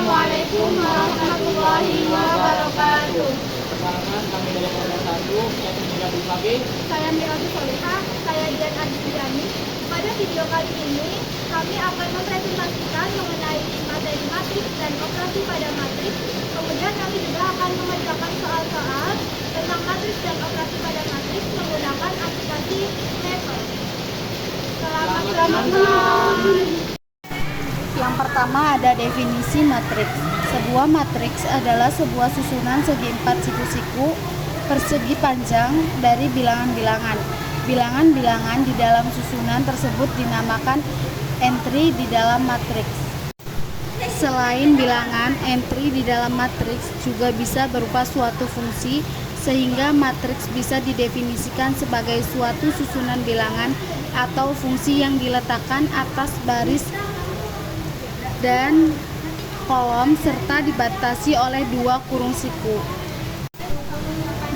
Assalamualaikum warahmatullahi wabarakatuh. Perkenalkan, kami dari kelompok 1, yaitu Miratul Fagi. Saya Miratul Solihah, saya Dian Adistiani. Pada video kali ini, kami akan mempresentasikan mengenai materi matriks dan operasi pada matriks. Kemudian kami juga akan mengerjakan soal-soal tentang matriks dan operasi pada matriks menggunakan aplikasi Method. Selamat menonton! Yang pertama ada definisi matriks. Sebuah matriks adalah sebuah susunan segi empat siku-siku persegi panjang dari bilangan-bilangan. Bilangan-bilangan di dalam susunan tersebut dinamakan entry di dalam matriks. Selain bilangan, entry di dalam matriks juga bisa berupa suatu fungsi, sehingga matriks bisa didefinisikan sebagai suatu susunan bilangan atau fungsi yang diletakkan atas baris dan kolom serta dibatasi oleh dua kurung siku.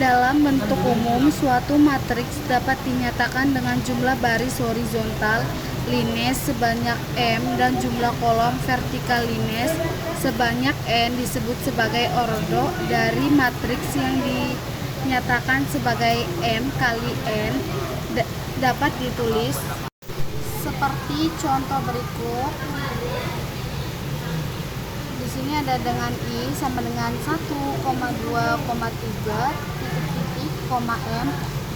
Dalam bentuk umum, suatu matriks dapat dinyatakan dengan jumlah baris horizontal lines sebanyak M dan jumlah kolom vertikal lines sebanyak N disebut sebagai ordo dari matriks yang dinyatakan sebagai M kali N dapat ditulis seperti contoh berikut. Di sini ada dengan I sama dengan 1,2,3 titik-titik, M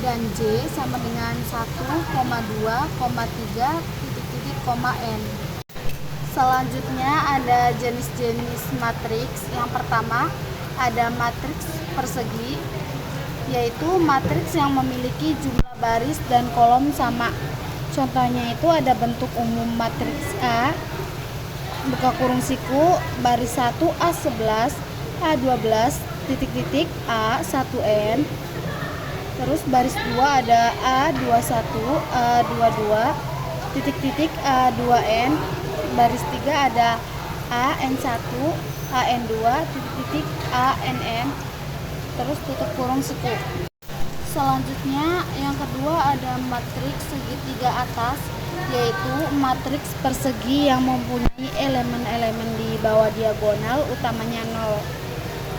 dan J sama dengan 1,2,3 titik-titik, N. Selanjutnya ada jenis-jenis matriks. Yang pertama ada matriks persegi, yaitu matriks yang memiliki jumlah baris dan kolom sama. Contohnya itu ada bentuk umum matriks A, buka kurung siku, baris 1 A11, A12, titik-titik, A1N. Terus baris 2 ada A21, A22, titik-titik, A2N. Baris 3 ada AN1, AN2, titik-titik, ANN. Terus tutup kurung siku. Selanjutnya yang kedua ada matriks segitiga atas, yaitu matriks persegi yang mempunyai elemen-elemen di bawah diagonal utamanya 0.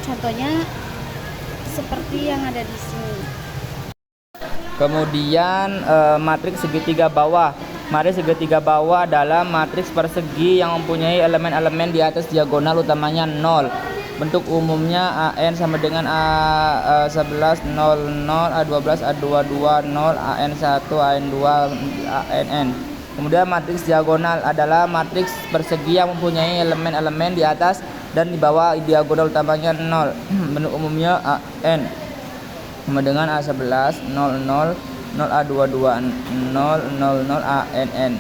Contohnya seperti yang ada di sini. Kemudian matriks segitiga bawah. Matriks segitiga bawah adalah matriks persegi yang mempunyai elemen-elemen di atas diagonal utamanya 0. Bentuk umumnya AN sama dengan A11, 00, A12, A22, 0, AN1, AN2, ANN. Kemudian matriks diagonal adalah matriks persegi yang mempunyai elemen-elemen di atas dan di bawah diagonal utamanya 0. Bentuk umumnya AN sama dengan A11, 00, 0A22, 000, ANN.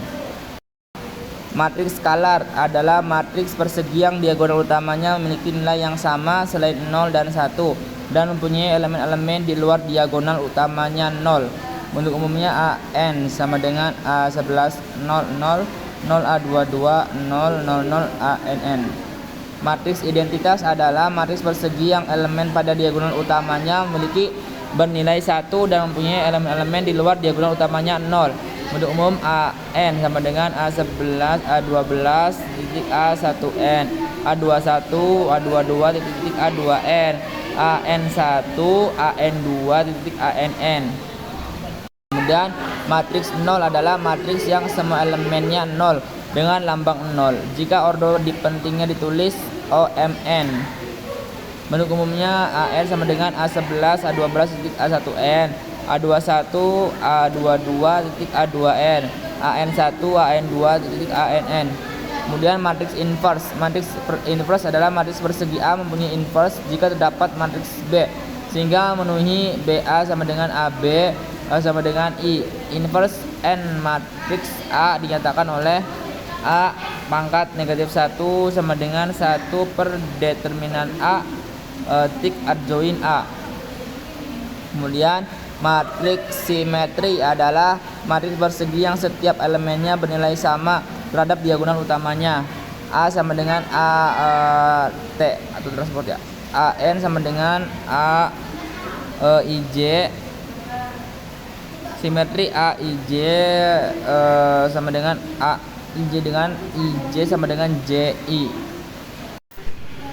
Matriks skalar adalah matriks persegi yang diagonal utamanya memiliki nilai yang sama selain 0 dan 1 dan mempunyai elemen-elemen di luar diagonal utamanya 0. Bentuk umumnya AN sama dengan A11, 00, 0A22, 000, ANN. Matriks identitas adalah matriks persegi yang elemen pada diagonal utamanya memiliki bernilai 1 dan mempunyai elemen-elemen di luar diagonal utamanya 0. Bentuk umum AN sama dengan A11, A12, titik A1N, A21, A22, titik A2N, AN1, AN2, titik ANN. Kemudian matriks 0 adalah matriks yang semua elemennya 0 dengan lambang 0 jika ordo pentingnya ditulis OMN. Bentuk umumnya AN sama dengan A11, A12, titik A1N, A21, A22, titik A2N, AN1, AN2, titik ANN. Kemudian matriks inverse. Matriks inverse adalah matriks persegi A mempunyai inverse jika terdapat matriks B sehingga memenuhi BA sama dengan AB sama dengan I. Inverse N matriks A dinyatakan oleh A pangkat negatif 1 sama dengan 1 per determinan A tik adjoin A. Kemudian matriks simetri adalah matriks persegi yang setiap elemennya bernilai sama terhadap diagonal utamanya. A sama dengan T atau transport ya. AN sama dengan IJ. Simetri AIJ sama dengan AIJ dengan IJ sama dengan JI.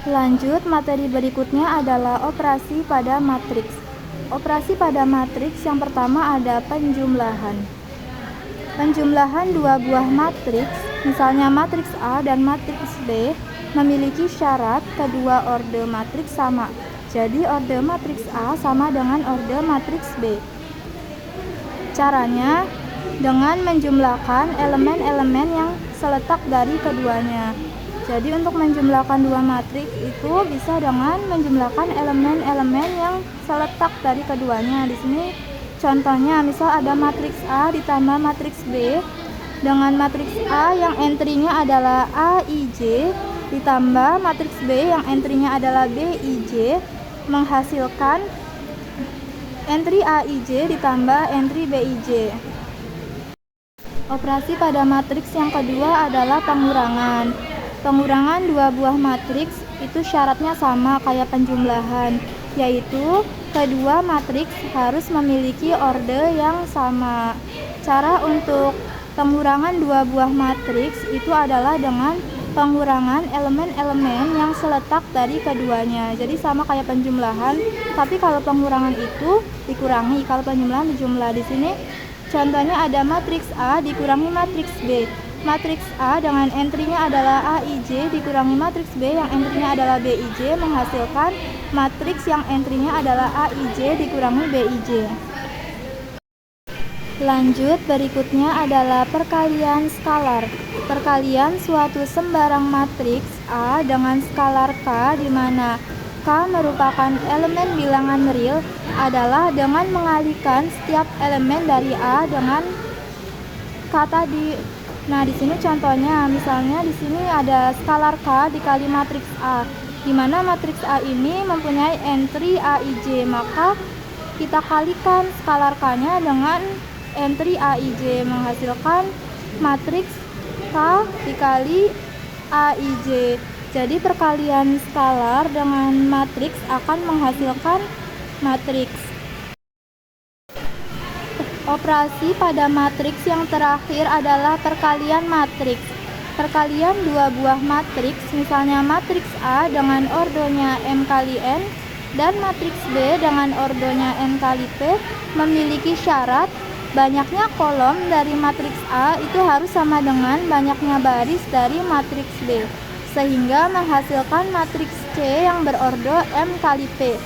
Lanjut, materi berikutnya adalah operasi pada matriks. Operasi pada matriks yang pertama ada penjumlahan. Penjumlahan dua buah matriks, misalnya matriks A dan matriks B, memiliki syarat kedua orde matriks sama. Jadi orde matriks A sama dengan orde matriks B. Caranya dengan menjumlahkan elemen-elemen yang seletak dari keduanya. Jadi untuk menjumlahkan dua matriks itu bisa dengan menjumlahkan elemen-elemen yang seletak dari keduanya. Di sini contohnya misal ada matriks A ditambah matriks B dengan matriks A yang entry-nya adalah AIJ ditambah matriks B yang entry-nya adalah BIJ menghasilkan entry AIJ ditambah entry BIJ. Operasi pada matriks yang kedua adalah pengurangan. Pengurangan dua buah matriks itu syaratnya sama kayak penjumlahan, yaitu kedua matriks harus memiliki orde yang sama. Cara untuk pengurangan dua buah matriks itu adalah dengan pengurangan elemen-elemen yang seletak dari keduanya. Jadi sama kayak penjumlahan, tapi kalau pengurangan itu dikurangi, kalau penjumlahan dijumlah. Di sini contohnya ada matriks A dikurangi matriks B. Matriks A dengan entry-nya adalah AIJ dikurangi matriks B yang entry-nya adalah BIJ menghasilkan matriks yang entry-nya adalah AIJ dikurangi BIJ. Lanjut, berikutnya adalah perkalian skalar. Perkalian suatu sembarang matriks A dengan skalar K di mana K merupakan elemen bilangan real adalah dengan mengalihkan setiap elemen dari A dengan K tadi. Nah, di sini contohnya, misalnya di sini ada skalar K dikali matriks A, di mana matriks A ini mempunyai entry AIJ, maka kita kalikan skalar K-nya dengan entry AIJ menghasilkan matriks K dikali AIJ. Jadi perkalian skalar dengan matriks akan menghasilkan matriks. Operasi pada matriks yang terakhir adalah perkalian matriks. Perkalian dua buah matriks, misalnya matriks A dengan ordonya M kali N dan matriks B dengan ordonya N kali P, memiliki syarat banyaknya kolom dari matriks A itu harus sama dengan banyaknya baris dari matriks B, sehingga menghasilkan matriks C yang berordo M kali P,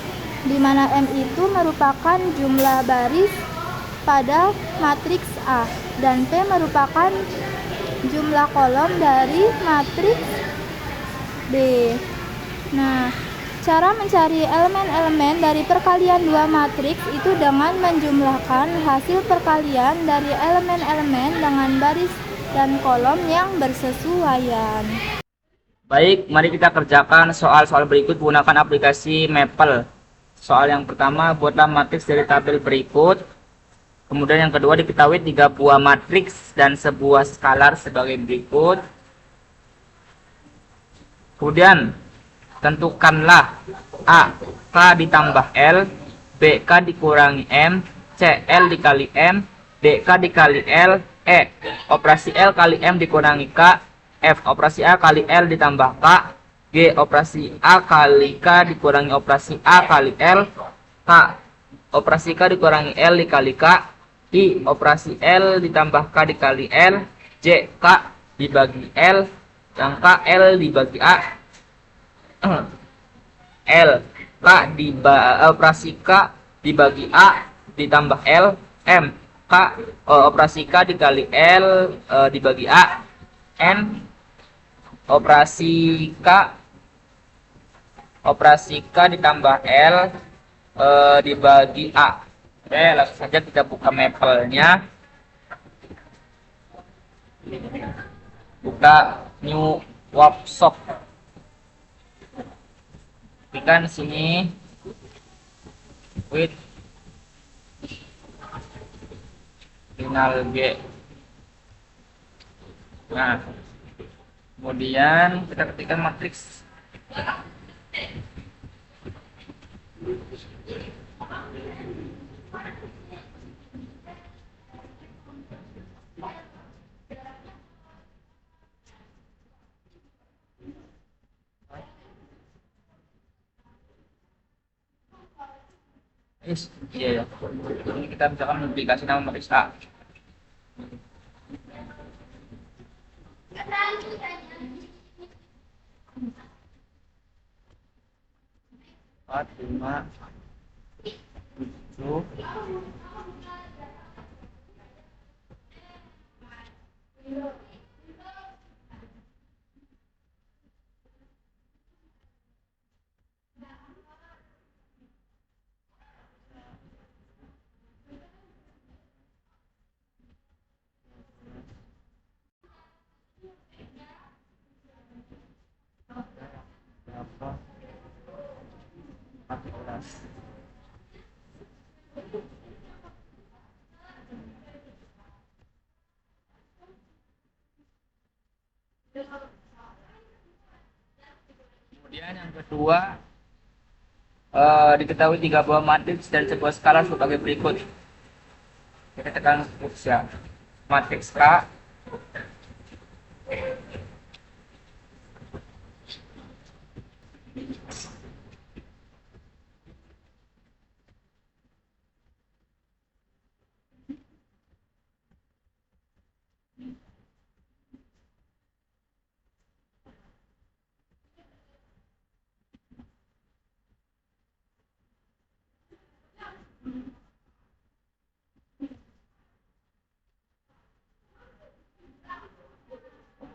di mana M itu merupakan jumlah baris pada matriks A dan P merupakan jumlah kolom dari matriks B. Nah, cara mencari elemen-elemen dari perkalian dua matriks itu dengan menjumlahkan hasil perkalian dari elemen-elemen dengan baris dan kolom yang bersesuaian. Baik, mari kita kerjakan soal-soal berikut menggunakan aplikasi Maple. Soal yang pertama, buatlah matriks dari tabel berikut. Kemudian yang kedua, diketahui 3 buah matriks dan sebuah skalar sebagai berikut. Kemudian tentukanlah A, K ditambah L, B, K dikurangi M, C, L dikali M, D, K dikali L, E, operasi L kali M dikurangi K, F, operasi A kali L ditambah K, G, operasi A kali K dikurangi operasi A kali L, K, operasi K dikurangi L dikali K, I, operasi L ditambah K dikali L, J, K dibagi L, dan K, L dibagi A, L, K operasi K dibagi A ditambah L, M, K, operasi K dikali L dibagi A, N, operasi K ditambah L dibagi A. Oke, langsung saja kita buka Maple-nya. Buka new workshop. Klikkan sini with final G. Nah, kemudian kita ketikkan matriks. Iya ya. Ini kita misalkan dikasih nama matriks A. Empat, lima, tujuh. Berapa? 14. Kemudian yang kedua, diketahui tiga buah matriks dan sebuah skala sebagai berikut. Kita tekan ya. Matriks K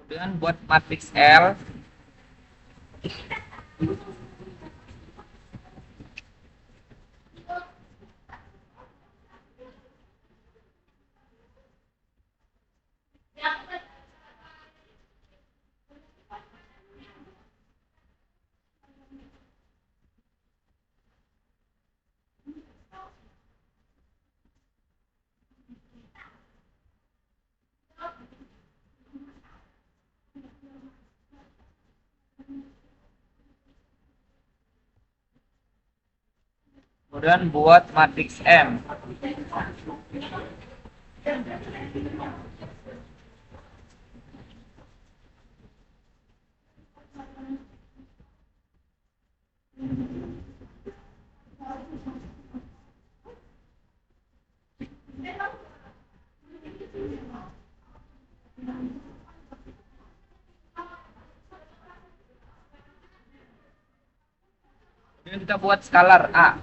kemudian buat matriks L kemudian buat matriks M. Kemudian kita buat skalar A.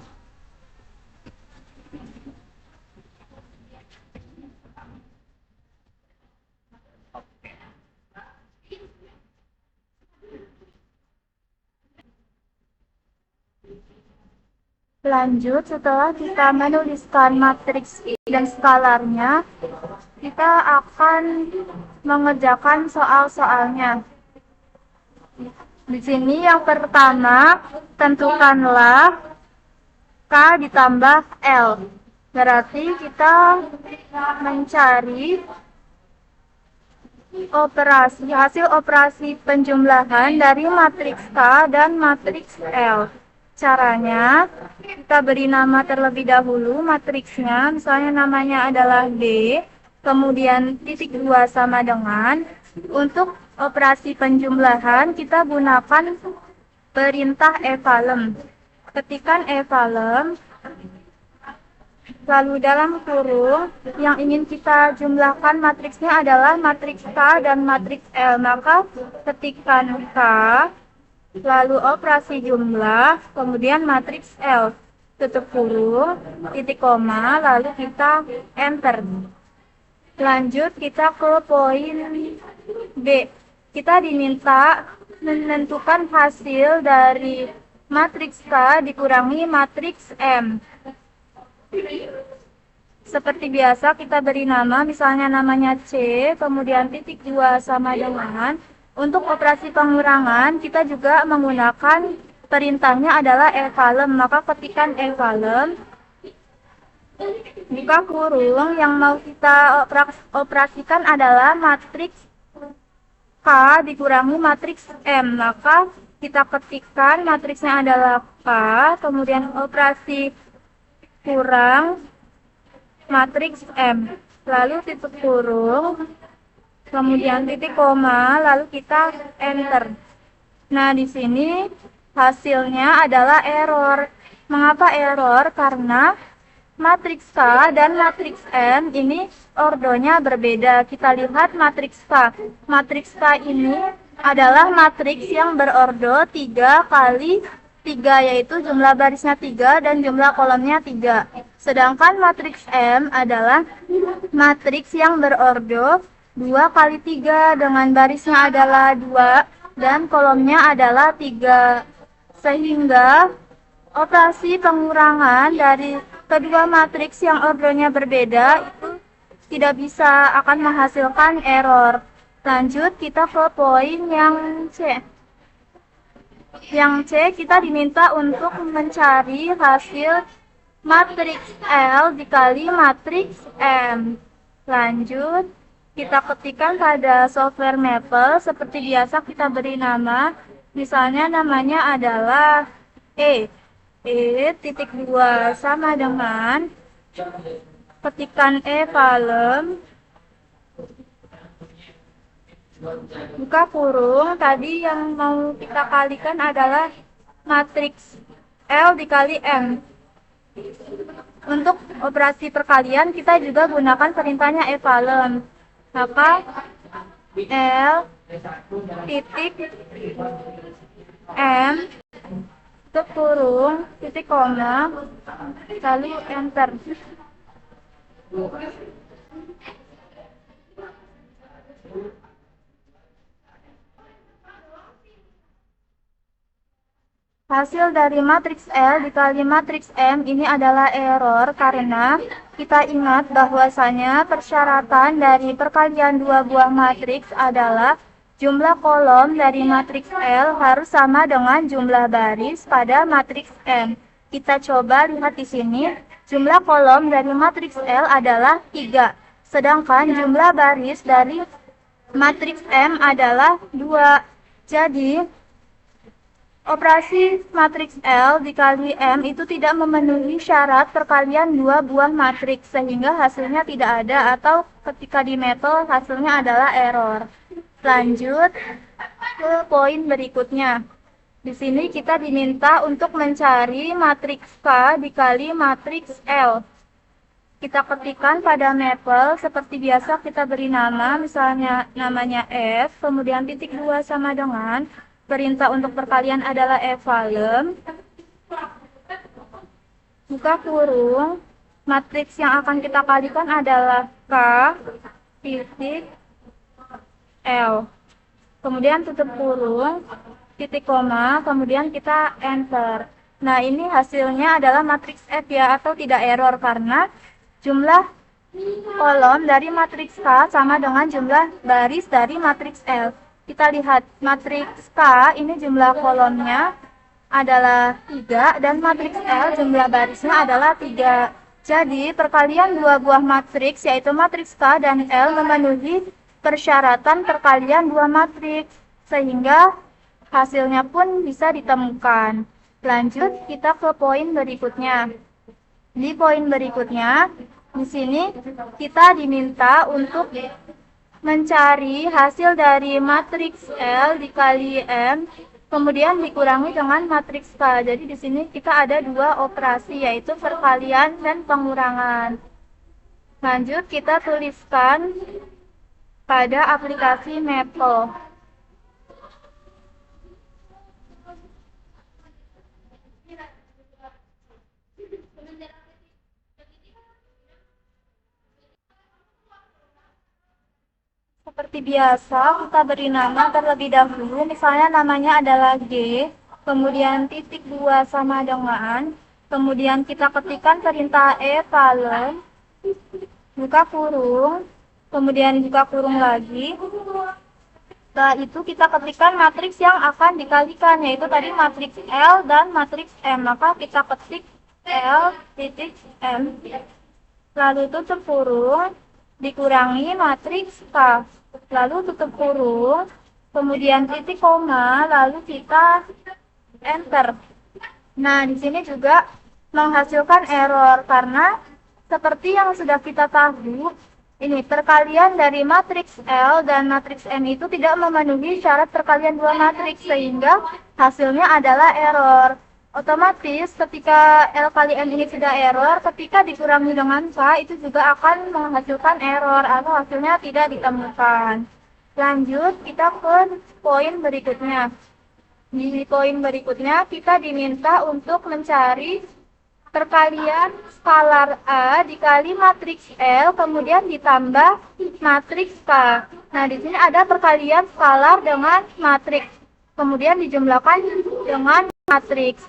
Lanjut, setelah kita menuliskan matriks dan skalarnya, kita akan mengerjakan soal-soalnya. Di sini yang pertama, tentukanlah K ditambah L. Berarti kita mencari hasil operasi penjumlahan dari matriks K dan matriks L. Caranya, kita beri nama terlebih dahulu matriksnya, misalnya namanya adalah D, kemudian titik 2 sama dengan. Untuk operasi penjumlahan, kita gunakan perintah evalem. Ketikkan evalem, lalu dalam kurung, yang ingin kita jumlahkan matriksnya adalah matriks K dan matriks L. Maka ketikkan K, lalu operasi jumlah, kemudian matriks L, tutup kurung, titik koma, lalu kita enter. Lanjut kita ke poin B. Kita diminta menentukan hasil dari matriks K dikurangi matriks M. Seperti biasa kita beri nama, misalnya namanya C, kemudian titik 2 sama dengan. Untuk operasi pengurangan, kita juga menggunakan perintahnya adalah evalem. Maka ketikkan evalem, buka kurung, yang mau kita operasikan adalah matriks K dikurangi matriks M. Maka kita ketikkan matriksnya adalah K, kemudian operasi kurang matriks M, lalu tutup kurung, kemudian titik koma, lalu kita enter. Nah, di sini hasilnya adalah error. Mengapa error? Karena matriks K dan matriks M ini ordonya berbeda. Kita lihat matriks K. Matriks K ini adalah matriks yang berordo 3 kali 3, yaitu jumlah barisnya 3 dan jumlah kolomnya 3. Sedangkan matriks M adalah matriks yang berordo 2 kali 3 dengan barisnya adalah 2 dan kolomnya adalah 3. Sehingga operasi pengurangan dari kedua matriks yang ordonya berbeda itu tidak bisa akan menghasilkan error. Lanjut kita ke poin yang C. Yang C kita diminta untuk mencari hasil matriks L dikali matriks M. Lanjut kita ketikkan pada software Maple. Seperti biasa kita beri nama. Misalnya namanya adalah E. E.2 sama dengan ketikan E palem buka kurung, tadi yang mau kita kalikan adalah matriks L dikali M. Untuk operasi perkalian kita juga gunakan perintahnya E palem. Maka L titik M tutup kurung, titik koma, lalu enter. Hasil dari matriks L dikali matriks M ini adalah error karena kita ingat bahwasanya persyaratan dari perkalian dua buah matriks adalah jumlah kolom dari matriks L harus sama dengan jumlah baris pada matriks M. Kita coba lihat di sini, jumlah kolom dari matriks L adalah 3, sedangkan jumlah baris dari matriks M adalah 2. Jadi, operasi matriks L dikali M itu tidak memenuhi syarat perkalian dua buah matriks, sehingga hasilnya tidak ada atau ketika di Maple hasilnya adalah error. Lanjut ke poin berikutnya. Di sini kita diminta untuk mencari matriks K dikali matriks L. Kita ketikkan pada Maple, seperti biasa kita beri nama, misalnya namanya F, kemudian titik 2 sama dengan, perintah untuk perkalian adalah F palem, buka kurung, matriks yang akan kita kalikan adalah K titik L, kemudian tutup kurung, titik koma, kemudian kita enter. Nah, ini hasilnya adalah matriks F ya, atau tidak error karena jumlah kolom dari matriks K sama dengan jumlah baris dari matriks L. Kita lihat matriks K ini jumlah kolomnya adalah 3 dan matriks L jumlah barisnya adalah 3. Jadi, perkalian dua buah matriks yaitu matriks K dan L memenuhi persyaratan perkalian dua matriks, sehingga hasilnya pun bisa ditemukan. Lanjut kita ke poin berikutnya. Di poin berikutnya, di sini kita diminta untuk mencari hasil dari matriks L dikali M, kemudian dikurangi dengan matriks K. Jadi di sini kita ada dua operasi, yaitu perkalian dan pengurangan. Lanjut kita tuliskan pada aplikasi Maple. Seperti biasa, kita beri nama terlebih dahulu, misalnya namanya adalah G, kemudian titik 2 sama dengan, kemudian kita ketikkan perintah E palem, buka kurung, kemudian buka kurung lagi. Setelah itu kita ketikkan matriks yang akan dikalikan, yaitu tadi matriks L dan matriks M. Maka kita ketik L titik M, lalu tutup kurung, dikurangi matriks K, lalu tutup kurung, kemudian titik koma, lalu kita enter. Nah, di sini juga menghasilkan error karena seperti yang sudah kita tahu, ini perkalian dari matriks L dan matriks M itu tidak memenuhi syarat perkalian dua matriks, sehingga hasilnya adalah error. Otomatis ketika L kali M ini sudah error, ketika dikurangi dengan K itu juga akan menghasilkan error atau hasilnya tidak ditemukan. Lanjut, kita ke poin berikutnya. Di poin berikutnya kita diminta untuk mencari perkalian skalar A dikali matriks L kemudian ditambah matriks K. Nah, di sini ada perkalian skalar dengan matriks, kemudian dijumlahkan dengan matriks.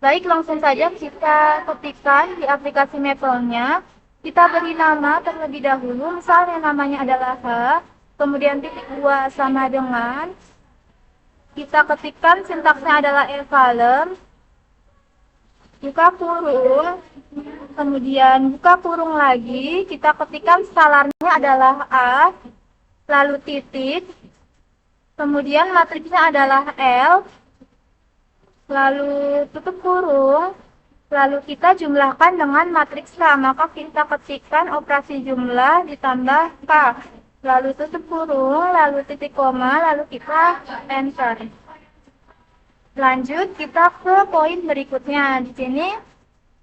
Baik, langsung saja kita ketikkan di aplikasi Maple-nya. Kita beri nama terlebih dahulu, misalnya namanya adalah H, kemudian titik 2 sama dengan, kita ketikkan sintaksnya adalah evalem, buka kurung, kemudian buka kurung lagi, kita ketikkan skalarnya adalah A, lalu titik, kemudian matriksnya adalah L, lalu tutup kurung, lalu kita jumlahkan dengan matriks K, maka kita ketikkan operasi jumlah ditambah K, lalu tutup kurung, lalu titik koma, lalu kita enter. Lanjut, kita ke poin berikutnya. Di sini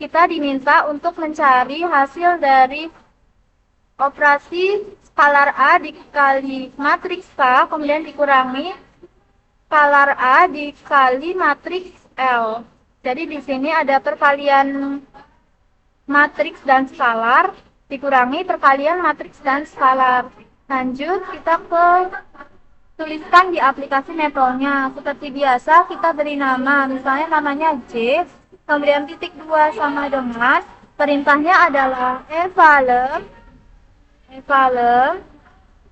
kita diminta untuk mencari hasil dari operasi skalar A dikali matriks K, kemudian dikurangi skalar A dikali matriks L. Jadi di sini ada perkalian matriks dan skalar dikurangi perkalian matriks dan skalar. Lanjut, kita ke tuliskan di aplikasi Maple-nya. Seperti biasa, kita beri nama, misalnya namanya J, kemudian titik 2 sama dengan, perintahnya adalah evalem,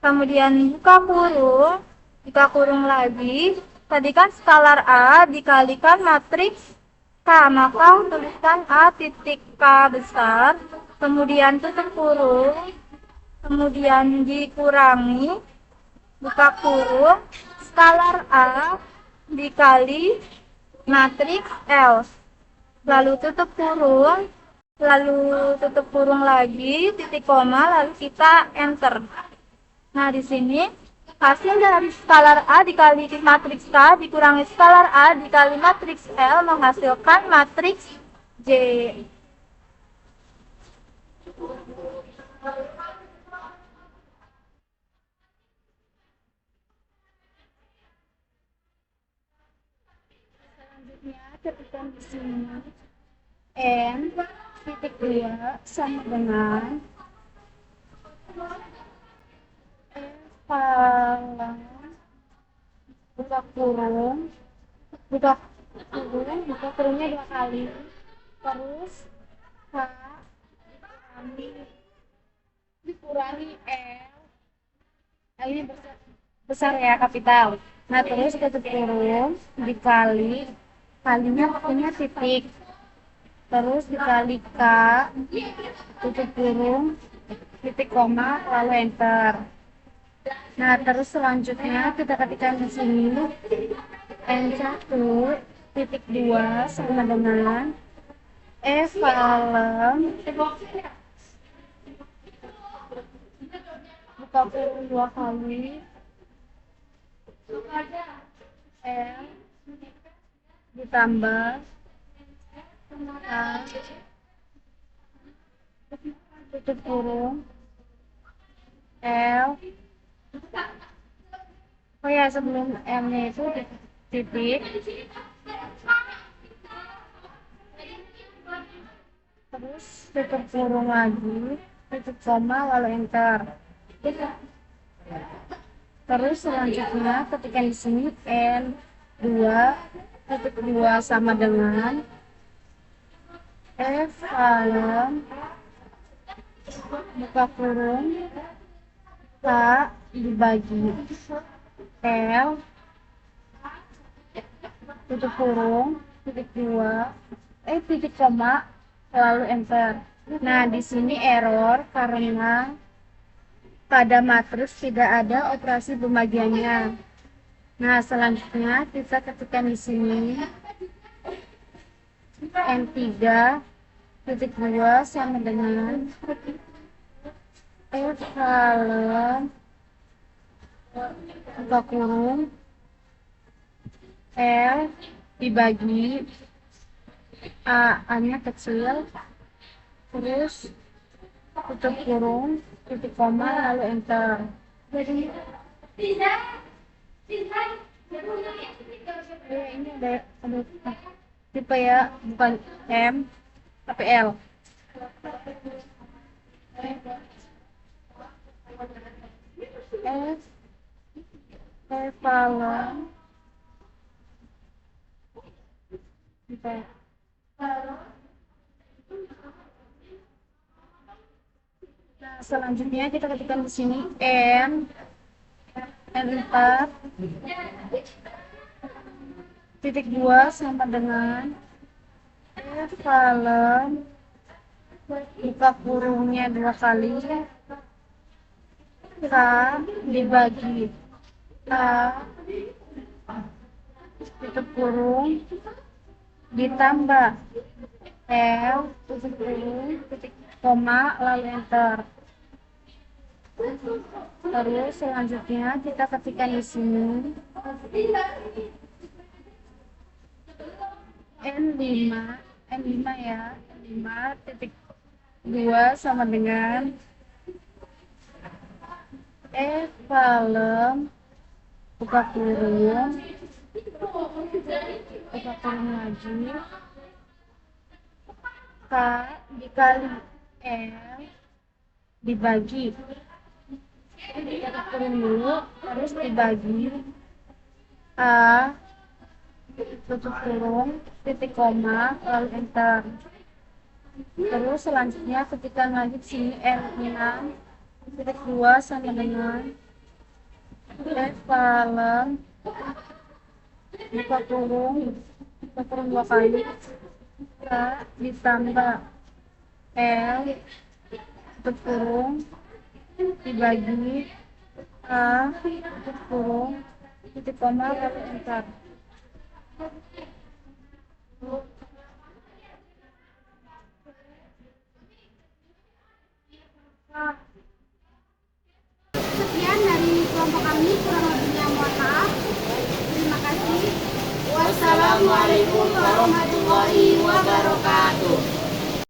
kemudian buka kurung lagi, tadi kan skalar A dikalikan matriks K, maka tuliskan A titik K besar, kemudian tutup kurung, kemudian dikurangi, buka kurung, skalar A dikali matriks L, lalu tutup kurung lagi, titik koma, lalu kita enter. Nah, di sini hasil dari skalar A dikali matriks K dikurangi skalar A dikali matriks L menghasilkan matriks J. Selanjutnya ketikkan di sini N titik 2 sama dengan evalem, buka kurungnya 2 kali, terus K dikurangi L ini besar ya, kapital. Nah, terus tutup kurung kalinya pakainya titik, terus dikali K, tutup kurung, titik koma, lalu enter. Nah, terus selanjutnya kita ketikkan di sini N1 titik 2 sama dengan evalem, buka kurung 2 kali, L ditambah K, tutup kurung, L. Oh ya, sebelum M-nya itu titik, terus tutup kurung lagi, tutup koma, lalu enter. Terus selanjutnya ketika di sini N2 titik 2 sama dengan evalem, buka kurung, K dibagi L, tutup kurung, titik 2, titik koma, lalu enter. Nah, di sini error karena pada matriks tidak ada operasi pembagiannya. Nah, selanjutnya kita ketikkan di sini N3 titik 2 sama dengan evalem, buka kurung, L dibagi A-nya kecil, terus tutup kurung, titik koma, lalu enter. Ini ada tipe ya, bukan M tapi L. S Evalon. Nah, selanjutnya kita ketikkan di sini N4 titik 2 sama dengan Evalon, buka kurungnya 2 kali, K dibagi A tutup kurung ditambah L tutup kurung titik koma lalu enter. Terus selanjutnya kita ketikkan di sini N5 ya, N5 titik 2 sama dengan Evalon, buka kurung lagi, K dikali L dibagi tutup kurung dulu, terus dibagi A tutup kurung titik koma lalu enter. Terus selanjutnya ketikkan lagi di sini N6 titik 2 sama dengan Evalon, buka kurung 2 kali, K ditambah L tutup kurung dibagi A tutup kurung titik koma lalu enter. Sekian dari kelompok kami, kurang lebihnya mohon maaf. Terima kasih. Wassalamualaikum warahmatullahi wabarakatuh.